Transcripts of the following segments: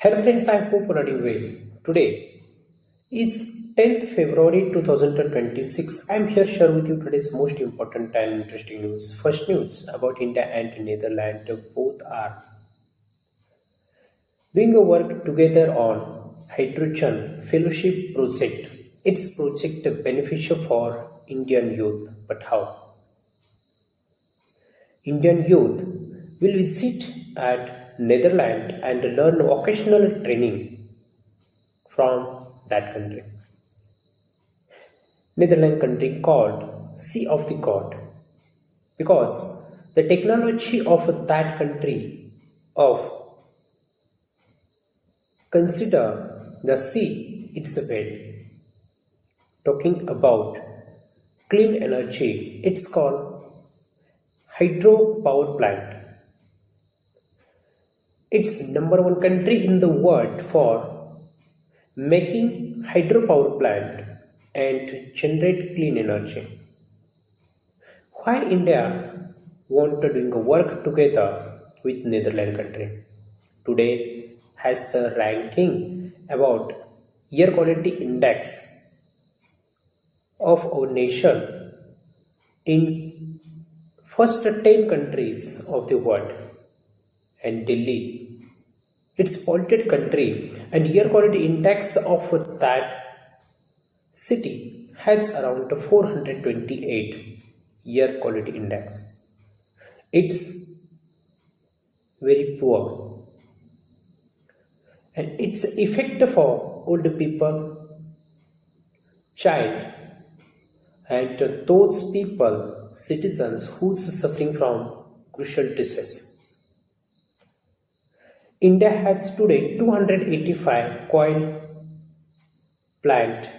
Hello friends, I hope you are doing well. Today is 10th February 2026. I am here to share with you today's most important and interesting news. First news about India and Netherlands. Both are doing a work together on hydrogen fellowship project. It's project beneficial for Indian youth. But how? Indian youth will visit at Netherlands and learn vocational training from that country. Netherlands country called Sea of the God because the technology of that country of consider the sea it's a bed. Talking about clean energy, it's called hydro power plant. It's number one country in the world for making hydropower plant and generate clean energy. Why India want to doing a work together with Netherlands country? Today has the ranking about air quality index of our nation in first 10 countries of the world, and Delhi its polluted country and air quality index of that city has around 428 air quality index. It's very poor and its effect for old people, child, and those people, citizens who's suffering from crucial disease. India has today 285 coal plant.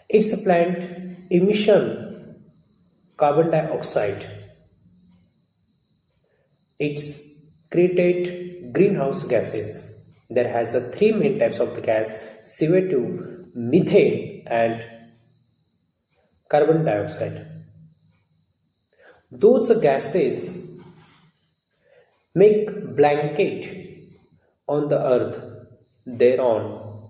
Its plant emission carbon dioxide. It's created greenhouse gases. There has a three main types of the gas: CO2, methane, and carbon dioxide. Those gases make blanket on the earth. Thereon,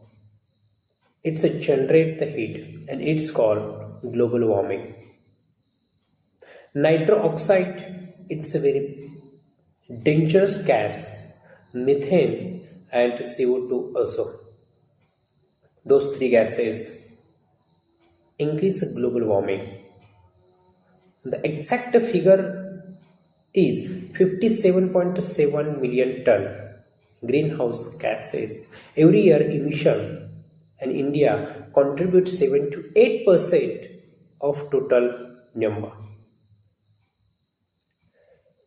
it's a generate the heat, and it's called global warming. Nitro oxide, it's a very dangerous gas. Methane and CO2 also. Those three gases increase global warming. The exact figure is 57.7 million ton greenhouse gases every year emission, and India contributes 7 to 8% of total number.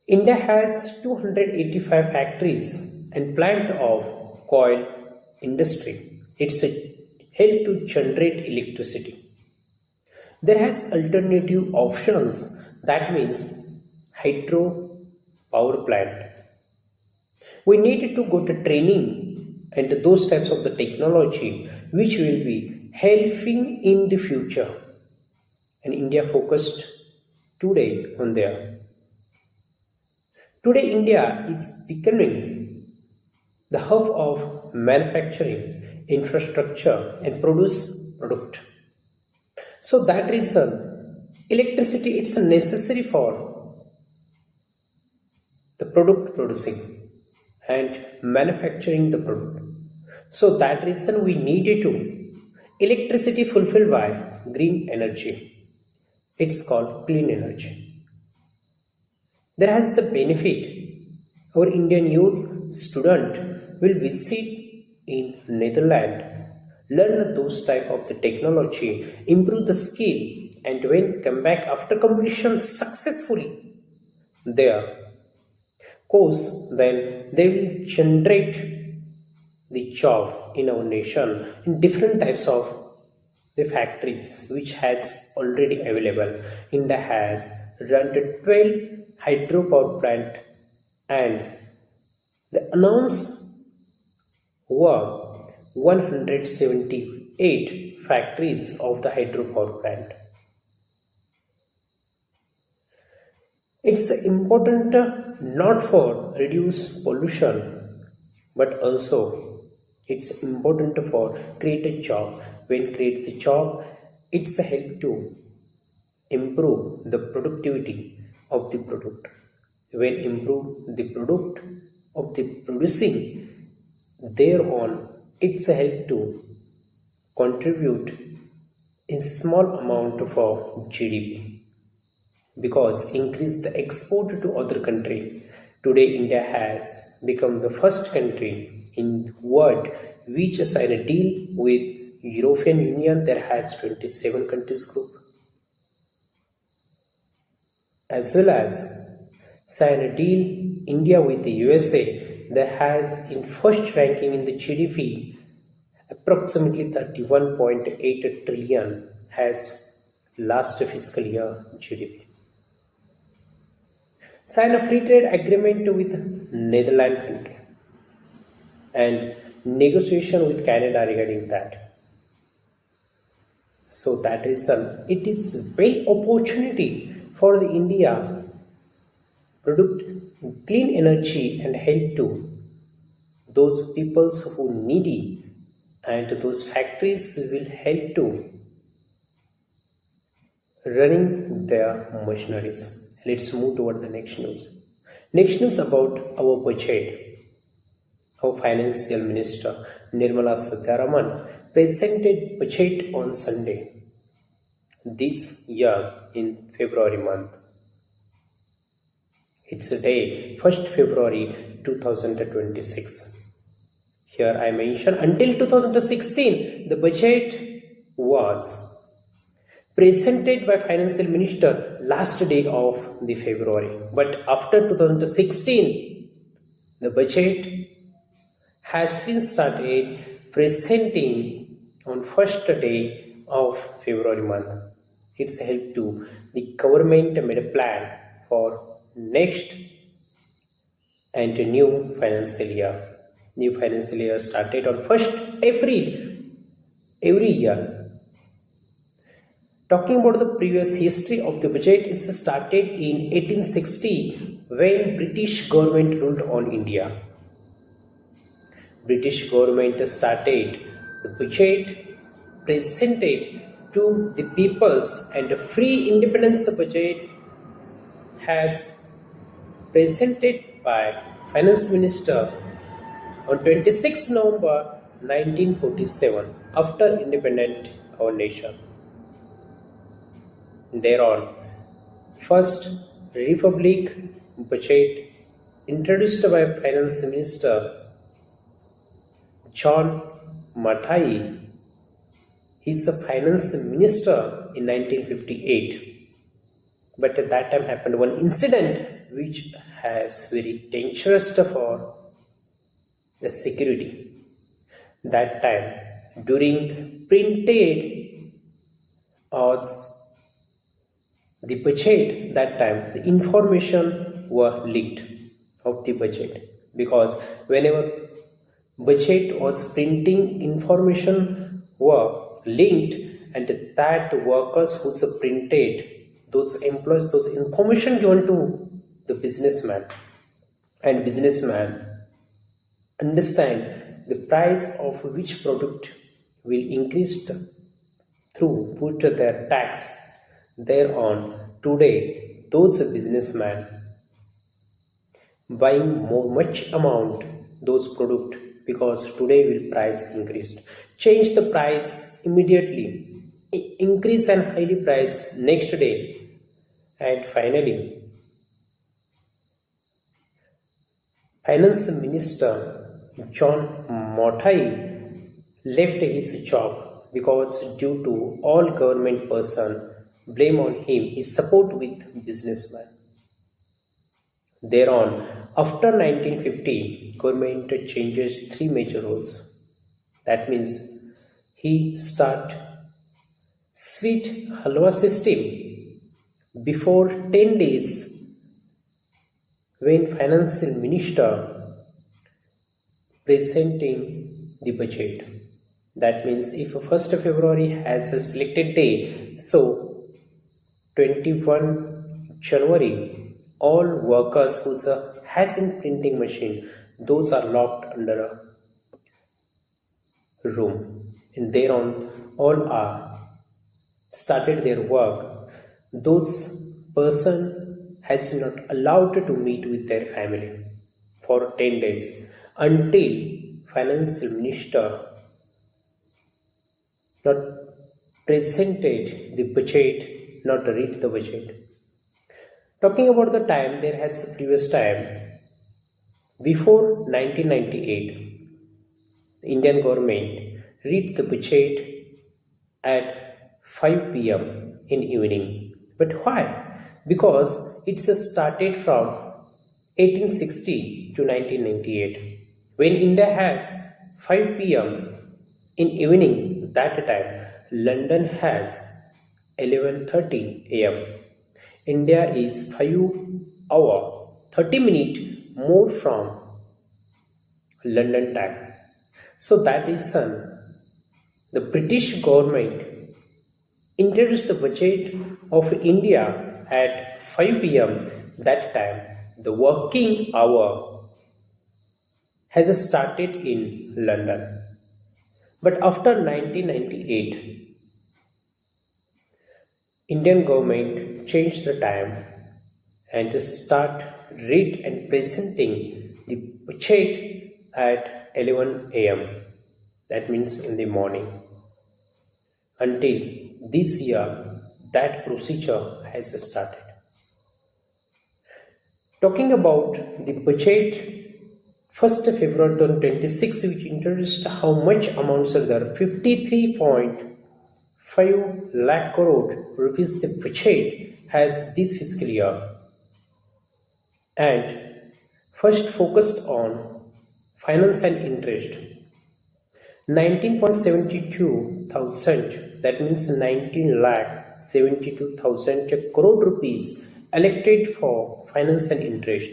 India has 285 factories and plant of coal industry. It's a help to generate electricity. There has alternative options, that means hydro power plant. We need to go to training and those types of the technology which will be helping in the future, and India focused today on there. Today India is becoming the hub of manufacturing, infrastructure, and produce product. So that reason, electricity it's necessary for the product producing and manufacturing the product. So that reason we needed to electricity fulfilled by green energy. It's called clean energy. There has the benefit. Our Indian youth student will visit in Netherlands, learn those type of the technology, improve the skill, and when come back after completion successfully their course, then they will generate the job in our nation in different types of the factories which has already available. India has run to 12 hydropower plant, and the announced were 178 factories of the hydropower plant. It's important not for reduce pollution but also It's important for create a job. When create the job, it's a help to improve the productivity of the product. When improve the product of the producing, thereon it's a help to contribute in small amount for GDP because increase the export to other country. Today, India has become the first country in the world which signed a deal with European Union. There has 27 countries group as well as sign a deal India with the USA that has in first ranking in the GDP approximately 31.8 trillion has last fiscal year GDP. Sign a free trade agreement with Netherland country and negotiation with Canada regarding that. So that reason it is very opportunity for the India product clean energy and help to those peoples who needy and those factories will help to running their machineries. Let's move toward the next news. Next news about our budget. Our financial minister Nirmala Sitharaman presented budget on Sunday this year in February month. It's a day 1st February 2026. Here I mention until 2016 the budget was presented by financial minister last day of the February, but after 2016 the budget has been started presenting on first day of February month. It's helped to the government made a plan for next and new financial year. New financial year started on 1st April every year. Talking about the previous history of the budget, it started in 1860 when British government ruled on India. British government started the budget presented to the peoples and the free independence budget has presented by finance minister on 26 November 1947 after independent our nation. Thereon, first Republic budget introduced by Finance Minister John Matai. He's a finance minister in 1958. But at that time happened one incident which has very dangerous for the security. That time during printed was the budget that time the information were leaked of the budget because whenever budget was printing information were linked and that workers who's printed those employees those information given to the businessman and businessman understand the price of which product will increase through put their tax thereon. Today those businessmen buying more much amount those product because today will price increased change the price immediately increase and highly price next day and finally finance minister John Motai left his job because due to all government person blame on him his support with businessman. Thereon, after 1950, government changes three major roles. That means he start sweet halwa system before 10 days when financial minister presenting the budget. That means if 1st February has a selected day, so 21 January, all workers who has in printing machine, those are locked under a room. And thereon, all are started their work. Those person has not allowed to meet with their family for 10 days until financial minister not presented the budget, not read the budget. Talking about the time, there has previous time before 1998, the Indian government read the budget at 5 p.m. in evening. But why? Because it's started from 1860 to 1998. When India has 5 p.m. in evening, that time London has 11:30 a.m. India is 5 hour 30 minutes more from London time. So that is the British government introduced the budget of India at 5 p.m. That time the working hour has started in London. But after 1998, Indian government changed the time and start read and presenting the budget at 11 a.m. That means in the morning. Until this year, that procedure has started. Talking about the budget, 1st February 2026, which introduced how much amounts are there, 53.5 lakh crore rupees the budget has this fiscal year. And first focused on finance and interest. 19.72 thousand, that means 19 lakh 72,000 crore rupees allocated for finance and interest.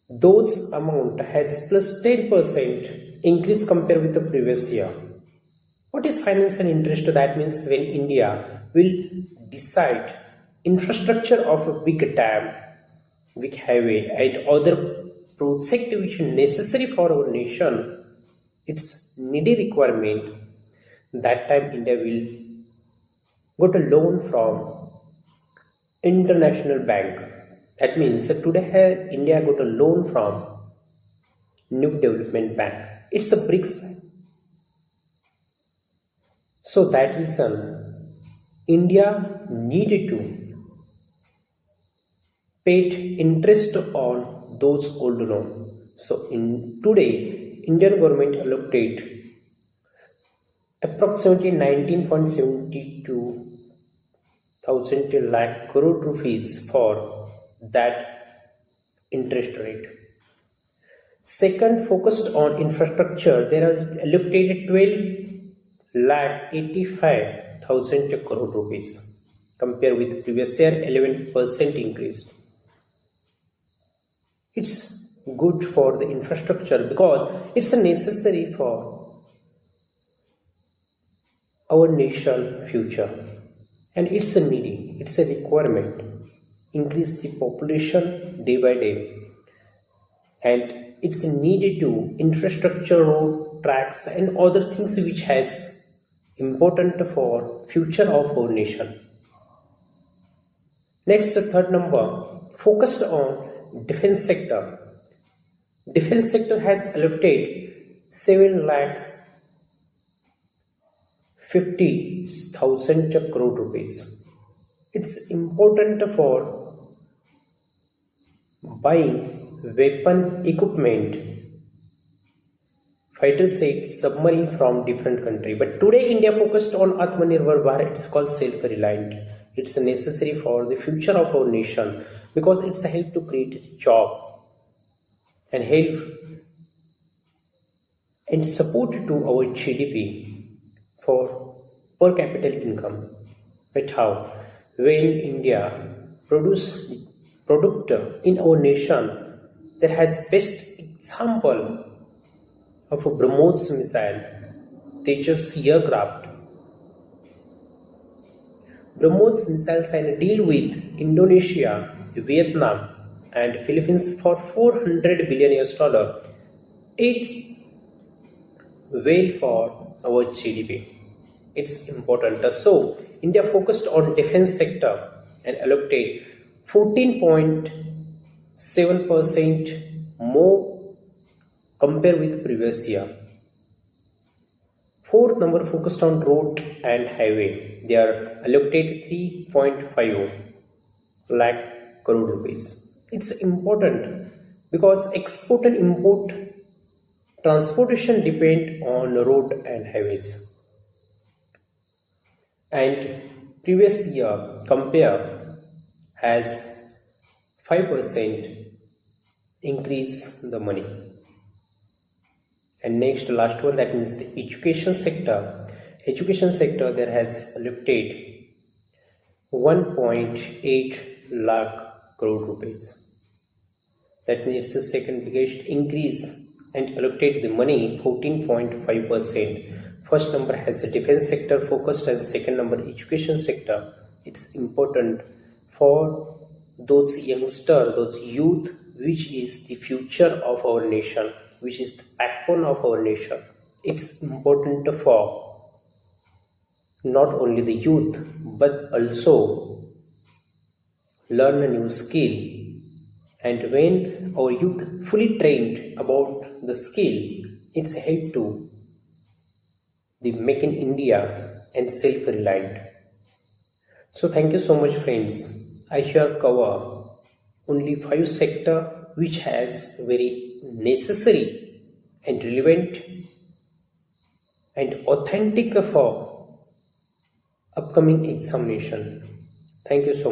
Those amount has plus 10% increase compared with the previous year. What is finance and interest? That means when India will decide infrastructure of a big dam, big highway and other project which is necessary for our nation, its needy requirement, that time India will got a loan from international bank. That means today India got a loan from New Development Bank. It's a BRICS bank. So that reason India needed to pay interest on those old loans. So in today Indian government allocate approximately 19.72 thousand lakh crore rupees for that interest rate. Second, focused on infrastructure, there are allocated 12 lakh 85,000 crore rupees compared with previous year 11% increase. It's good for the infrastructure because it's necessary for our nation future, and it's a needy, it's a requirement. Increase the population day by day, and it's needed to infrastructure, road, tracks, and other things which has important for future of our nation. Next, third number, focused on defense sector. Defense sector has allocated 7 lakh 50,000 crore rupees. It's important for buying weapon equipment, fighter jets, submarine from different country. But today India focused on Atmanirbhar Bharat. It's called self-reliant. It's necessary for the future of our nation because it's a help to create job and help and support to our GDP for per capita income. But how? When India produce product in our nation, there has best example of a BrahMos missile, Tejas aircraft. BrahMos missiles and deal with Indonesia, Vietnam, and Philippines for 400 billion US dollar. It's well for our GDP. It's important. So India focused on defense sector and allocated 14.7% more compared with previous year. Fourth number focused on road and highway. They are allocated 3.50 lakh crore rupees. It's important because export and import transportation depend on road and highways. And previous year compare has 5% increase the money. And next last one, that means the education sector there has allocated 1.8 lakh crore rupees. That means it's the second biggest increase and allocate the money 14.5%. First number has a defense sector focused and second number education sector. It's important for those youngster, those youth, which is the future of our nation, which is the backbone of our nation. It's important for not only the youth but also learn a new skill. And when our youth fully trained about the skill, it's help to the make in India and self-reliant. So thank you so much friends. I here cover only 5 sector which has very necessary and relevant and authentic for upcoming examination. Thank you so much.